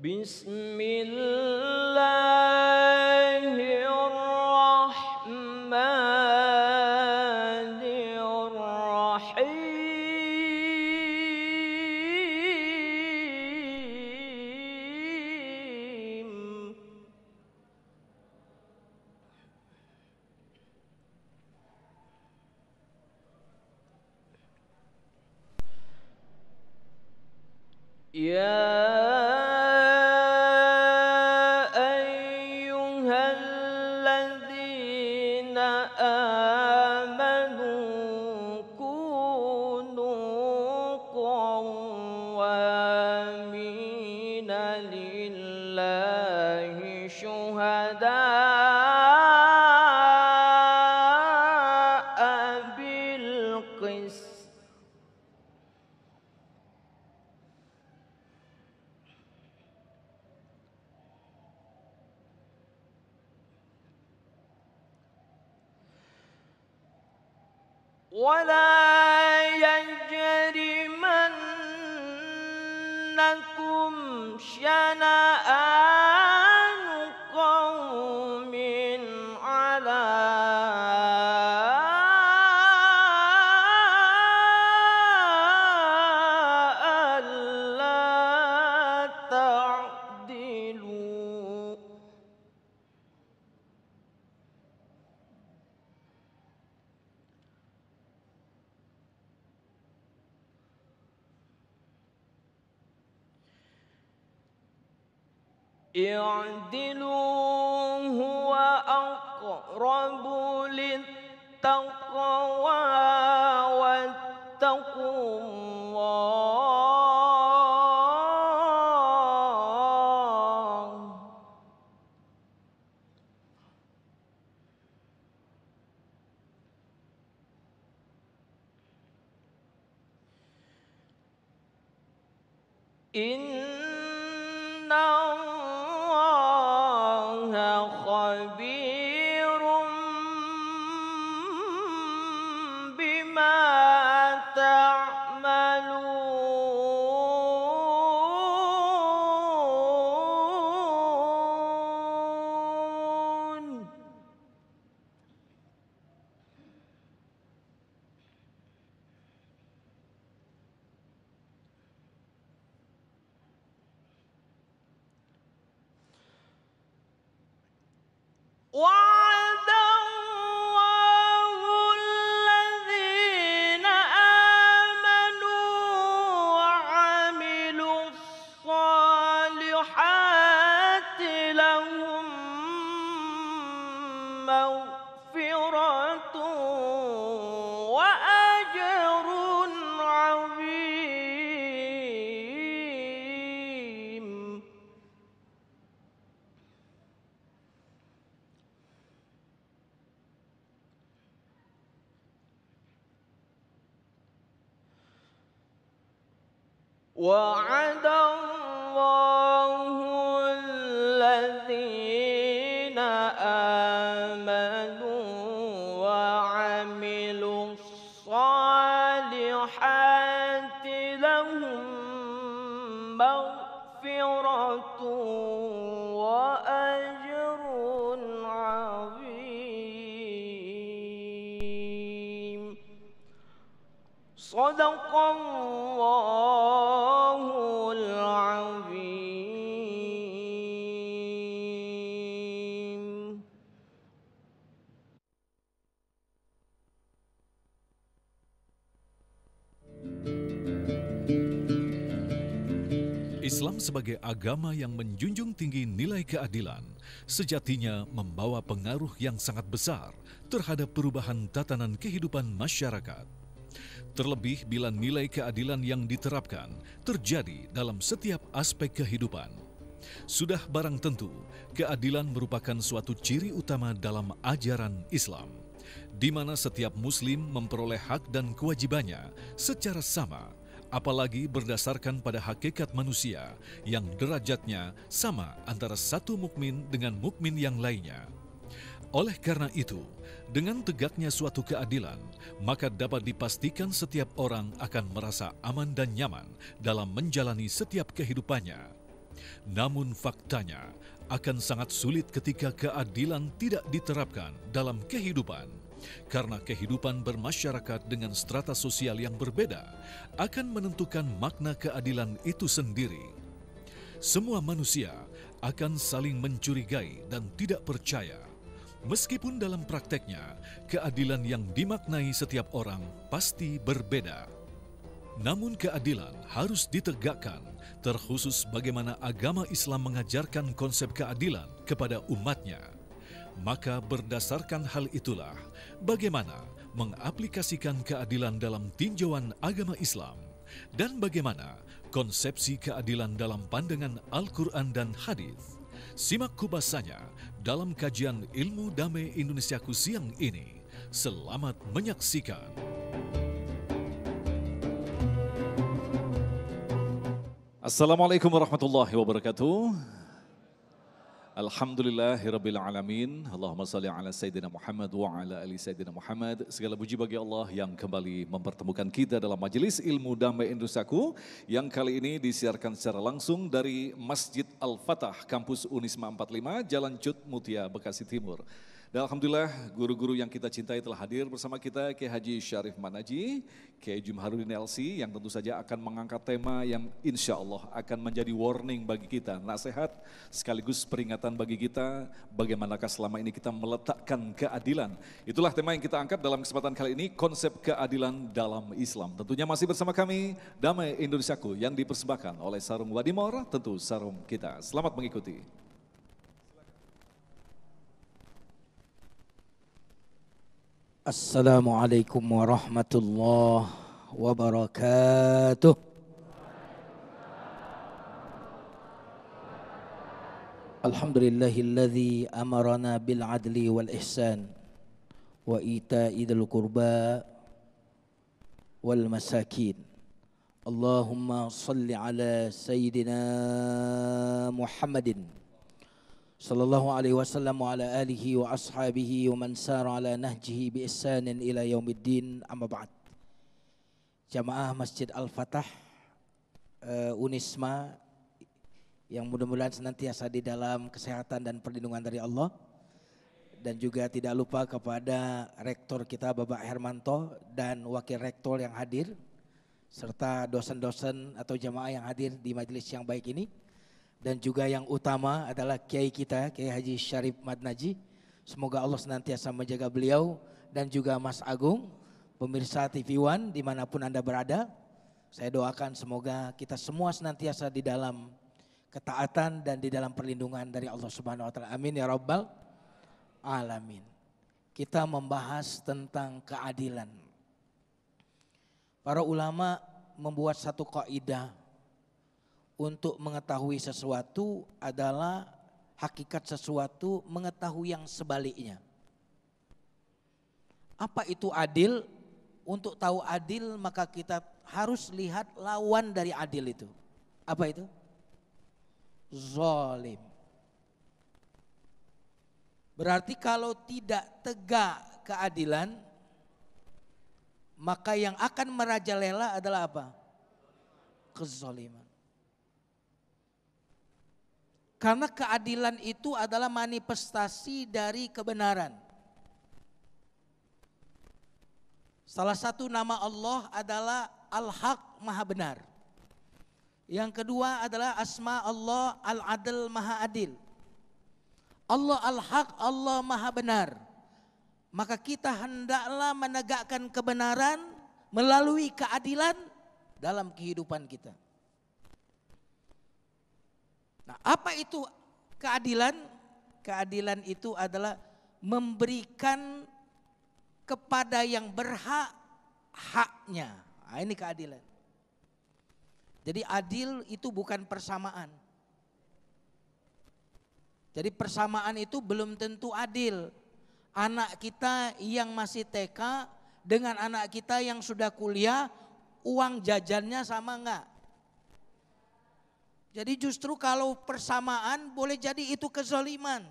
Bismillahirrahmanirrahim. Ya ayyuhalladzina amanu kunu qawwamina lillahi syuhada'a bil qist. ولا يجرمنكم شنآن قوم على ألا تعدلوا اعدلوا هو أقرب للتقوى واتقوا الله إن الله خبير بما تعملون وعد الله الذين آمنوا وعملوا الصالحات لهم مغفرة وأجر عظيم. وعد الله الذين آمنوا وعملوا الصالحات لهم مغفرة وأجر عظيم. صدق Allahul Azim. Islam sebagai agama yang menjunjung tinggi nilai keadilan, sejatinya membawa pengaruh yang sangat besar terhadap perubahan tatanan kehidupan masyarakat. Terlebih bila nilai keadilan yang diterapkan terjadi dalam setiap aspek kehidupan. Sudah barang tentu, keadilan merupakan suatu ciri utama dalam ajaran Islam, di mana setiap muslim memperoleh hak dan kewajibannya secara sama, apalagi berdasarkan pada hakikat manusia yang derajatnya sama antara satu mukmin dengan mukmin yang lainnya. Oleh karena itu, dengan tegaknya suatu keadilan, maka dapat dipastikan setiap orang akan merasa aman dan nyaman dalam menjalani setiap kehidupannya. Namun faktanya akan sangat sulit ketika keadilan tidak diterapkan dalam kehidupan. Karena kehidupan bermasyarakat dengan strata sosial yang berbeda akan menentukan makna keadilan itu sendiri. Semua manusia akan saling mencurigai dan tidak percaya. Meskipun dalam prakteknya, keadilan yang dimaknai setiap orang pasti berbeda. Namun keadilan harus ditegakkan, terkhusus bagaimana agama Islam mengajarkan konsep keadilan kepada umatnya. Maka berdasarkan hal itulah, bagaimana mengaplikasikan keadilan dalam tinjauan agama Islam dan bagaimana konsepsi keadilan dalam pandangan Al-Quran dan Hadis. Simak kupasannya dalam kajian Ilmu Damai Indonesiaku siang ini. Selamat menyaksikan. Assalamualaikum warahmatullahi wabarakatuh. Alhamdulillahirabbil alamin. Allahumma shalli ala sayyidina Muhammad wa ala ali sayyidina Muhammad. Segala puji bagi Allah yang kembali mempertemukan kita dalam majelis Ilmu Damai Indonesiaku yang kali ini disiarkan secara langsung dari Masjid Al-Fatah, Kampus Unisma 45, Jalan Cut Mutia, Bekasi Timur. Dan alhamdulillah guru-guru yang kita cintai telah hadir bersama kita, Kiai Haji Syarif Manaji, Kiai Jumharudin LC yang tentu saja akan mengangkat tema yang insya Allah akan menjadi warning bagi kita, nasihat sekaligus peringatan bagi kita bagaimanakah selama ini kita meletakkan keadilan. Itulah tema yang kita angkat dalam kesempatan kali ini, konsep keadilan dalam Islam. Tentunya masih bersama kami Damai Indonesiaku yang dipersembahkan oleh Sarung Wadimor, tentu sarung kita. Selamat mengikuti. Assalamualaikum warahmatullahi wabarakatuh. Alhamdulillahilladzi amarana bil adli wal ihsan wa ita'i dzil qurba wal masakin. Allahumma salli ala sayyidina Muhammadin sallallahu alaihi wasallam wa ala alihi wa ashabihi wa man sara ala nahjihi bi ihsanin ila yaumiddin, amma ba'd. Jamaah Masjid Al-Fatah Unisma yang mudah-mudahan senantiasa di dalam kesehatan dan perlindungan dari Allah, dan juga tidak lupa kepada rektor kita Bapak Hermanto dan wakil rektor yang hadir serta dosen-dosen atau jamaah yang hadir di majelis yang baik ini. Dan juga yang utama adalah Kiai kita, Kiai Haji Syarif Madnaji. Semoga Allah senantiasa menjaga beliau dan juga Mas Agung, pemirsa TV One dimanapun Anda berada. Saya doakan semoga kita semua senantiasa di dalam ketaatan dan di dalam perlindungan dari Allah Subhanahu Wa Taala. Amin ya Rabbal Alamin. Kita membahas tentang keadilan. Para ulama membuat satu kaidah. Untuk mengetahui sesuatu adalah hakikat sesuatu, mengetahui yang sebaliknya. Apa itu adil? Untuk tahu adil maka kita harus lihat lawan dari adil itu. Apa itu? Zalim. Berarti kalau tidak tegak keadilan, maka yang akan merajalela adalah apa? Kezaliman. Karena keadilan itu adalah manifestasi dari kebenaran. Salah satu nama Allah adalah Al-Haq, Maha Benar. Yang kedua adalah asma Allah Al-Adl, Maha Adil. Allah Al-Haq, Allah Maha Benar. Maka kita hendaklah menegakkan kebenaran melalui keadilan dalam kehidupan kita. Nah, apa itu keadilan? Keadilan itu adalah memberikan kepada yang berhak haknya. Nah, ini keadilan. Jadi adil itu bukan persamaan. Jadi persamaan itu belum tentu adil. Anak kita yang masih TK dengan anak kita yang sudah kuliah, uang jajannya sama enggak? Jadi justru kalau persamaan boleh jadi itu kezaliman.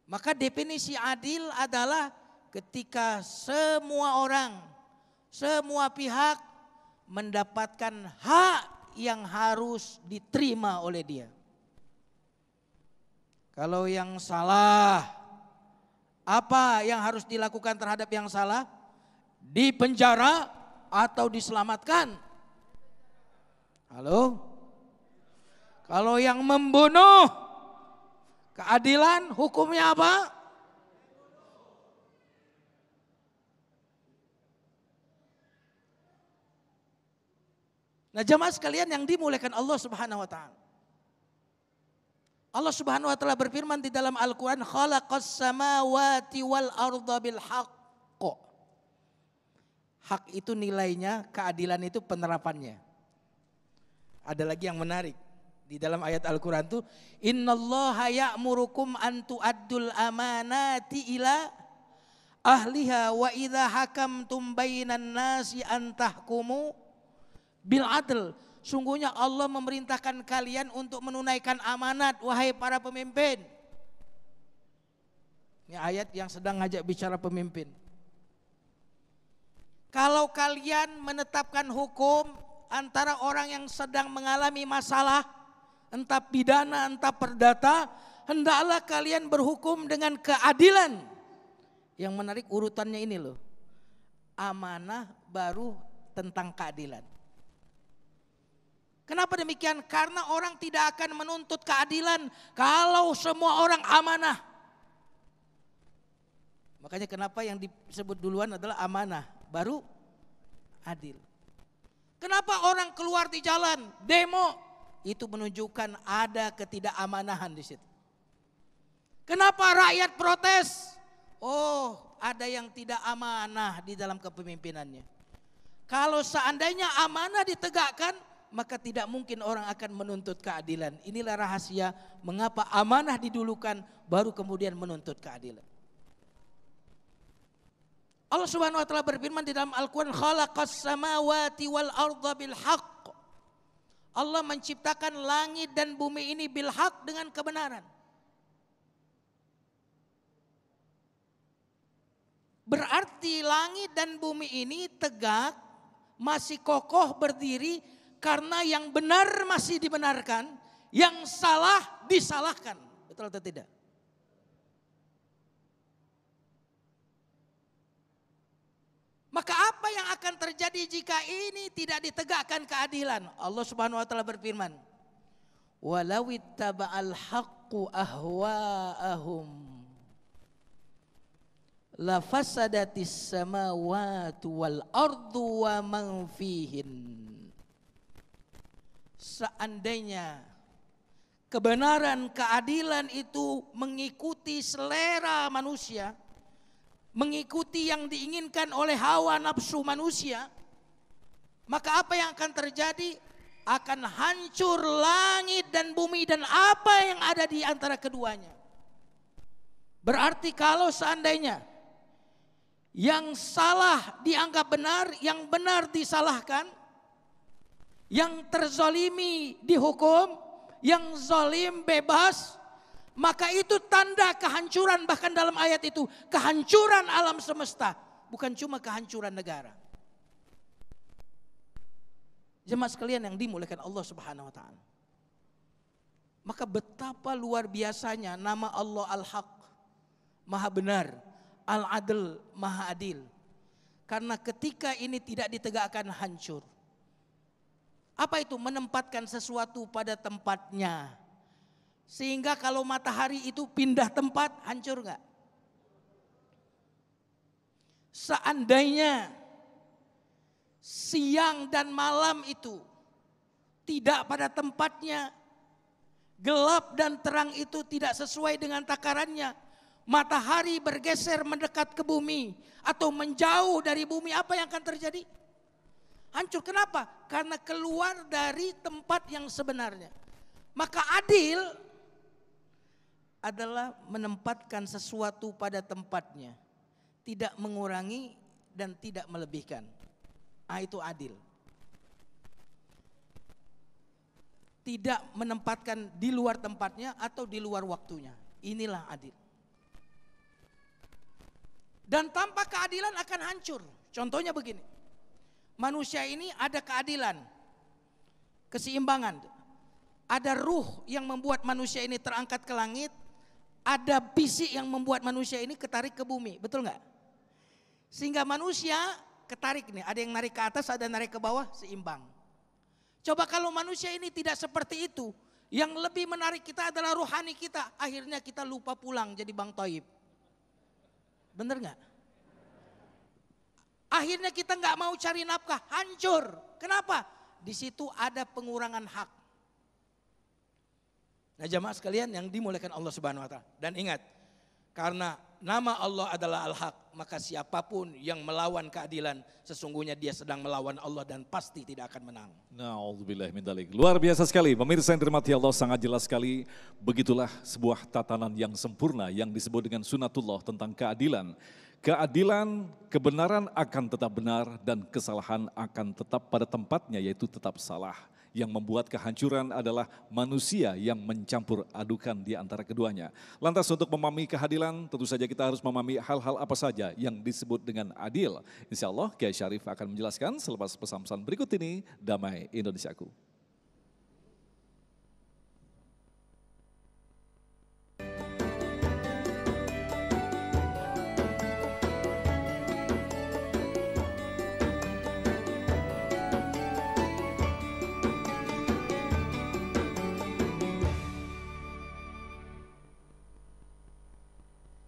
Maka definisi adil adalah ketika semua orang, semua pihak mendapatkan hak yang harus diterima oleh dia. Kalau yang salah, apa yang harus dilakukan terhadap yang salah? Dipenjara atau diselamatkan? Halo? Kalau yang membunuh, keadilan hukumnya apa? Nah, jemaah sekalian yang dimuliakan Allah Subhanahu wa taala. Allah Subhanahu wa taala berfirman di dalam Al-Qur'an, "Khalaqas samawati wal arda bil haqq." Hak itu nilainya, keadilan itu penerapannya. Ada lagi yang menarik. Di dalam ayat Al-Qur'an itu, "Innallaha ya'murukum an tu'addul amanati ila ahliha wa idza hakamtum bainan nasi an tahkumu bil adl." Sungguhnya Allah memerintahkan kalian untuk menunaikan amanat, wahai para pemimpin. Ini ayat yang sedang ngajak bicara pemimpin. Kalau kalian menetapkan hukum antara orang yang sedang mengalami masalah, entah pidana, entah perdata, hendaklah kalian berhukum dengan keadilan. Yang menarik urutannya ini loh. Amanah baru tentang keadilan. Kenapa demikian? Karena orang tidak akan menuntut keadilan kalau semua orang amanah. Makanya kenapa yang disebut duluan adalah amanah, baru adil. Kenapa orang keluar di jalan, demo? Itu menunjukkan ada ketidakamaнаhan di situ. Kenapa rakyat protes? Oh, ada yang tidak amanah di dalam kepemimpinannya. Kalau seandainya amanah ditegakkan, maka tidak mungkin orang akan menuntut keadilan. Inilah rahasia mengapa amanah didulukan baru kemudian menuntut keadilan. Allah Subhanahu wa taala berfirman di dalam Al-Qur'an, "Khalaqas samawati wal arda bil haqq." Allah menciptakan langit dan bumi ini bil haqq, dengan kebenaran. Berarti langit dan bumi ini tegak, masih kokoh berdiri karena yang benar masih dibenarkan, yang salah disalahkan. Betul atau tidak? Maka apa yang akan terjadi jika ini tidak ditegakkan keadilan? Allah Subhanahu wa taala berfirman, "Walau ittaba'al haqqu ahwa'ahum la fasadatis samawati wal ardu wa man fihin." Seandainya kebenaran, keadilan itu mengikuti selera manusia, mengikuti yang diinginkan oleh hawa nafsu manusia, maka apa yang akan terjadi? Akan hancur langit dan bumi dan apa yang ada di antara keduanya. Berarti kalau seandainya yang salah dianggap benar, yang benar disalahkan, yang terzalimi dihukum, yang zalim bebas, maka itu tanda kehancuran. Bahkan dalam ayat itu, kehancuran alam semesta, bukan cuma kehancuran negara. Jemaah sekalian yang dimuliakan Allah Subhanahu wa taala. Maka betapa luar biasanya nama Allah Al-Haq, Maha benar, Al-Adl, Maha adil. Karena ketika ini tidak ditegakkan, hancur. Apa itu? Menempatkan sesuatu pada tempatnya. Sehingga kalau matahari itu pindah tempat, hancur enggak? Seandainya siang dan malam itu tidak pada tempatnya, gelap dan terang itu tidak sesuai dengan takarannya, matahari bergeser mendekat ke bumi atau menjauh dari bumi, apa yang akan terjadi? Hancur. Kenapa? Karena keluar dari tempat yang sebenarnya. Maka adil adalah menempatkan sesuatu pada tempatnya, tidak mengurangi dan tidak melebihkan. Itu adil. Tidak menempatkan di luar tempatnya atau di luar waktunya. Inilah adil. Dan tanpa keadilan akan hancur. Contohnya begini. Manusia ini ada keadilan. keseimbangan. Ada ruh yang membuat manusia ini terangkat ke langit, ada fisik yang membuat manusia ini ketarik ke bumi, betul nggak? Sehingga manusia ketarik nih, ada yang narik ke atas, ada yang narik ke bawah, seimbang. Coba kalau manusia ini tidak seperti itu, yang lebih menarik kita adalah rohani kita, akhirnya kita lupa pulang jadi Bang Toib. Bener nggak? Akhirnya kita nggak mau cari nafkah, hancur. Kenapa? Di situ ada pengurangan hak. Nah jamaah sekalian yang dimuliakan Allah Subhanahu wa taala. Dan ingat, karena nama Allah adalah Al-Haq, maka siapapun yang melawan keadilan sesungguhnya dia sedang melawan Allah dan pasti tidak akan menang. Na'udzubillah min dzalik. Luar biasa sekali, pemirsa yang dirahmati Allah, sangat jelas sekali. Begitulah sebuah tatanan yang sempurna yang disebut dengan sunatullah tentang keadilan. Keadilan, kebenaran akan tetap benar dan kesalahan akan tetap pada tempatnya, yaitu tetap salah. Yang membuat kehancuran adalah manusia yang mencampur adukan di antara keduanya. Lantas untuk memahami keadilan, tentu saja kita harus memahami hal-hal apa saja yang disebut dengan adil. Insya Allah Kiai Syarif akan menjelaskan selepas pesan-pesan berikut ini. Damai Indonesiaku.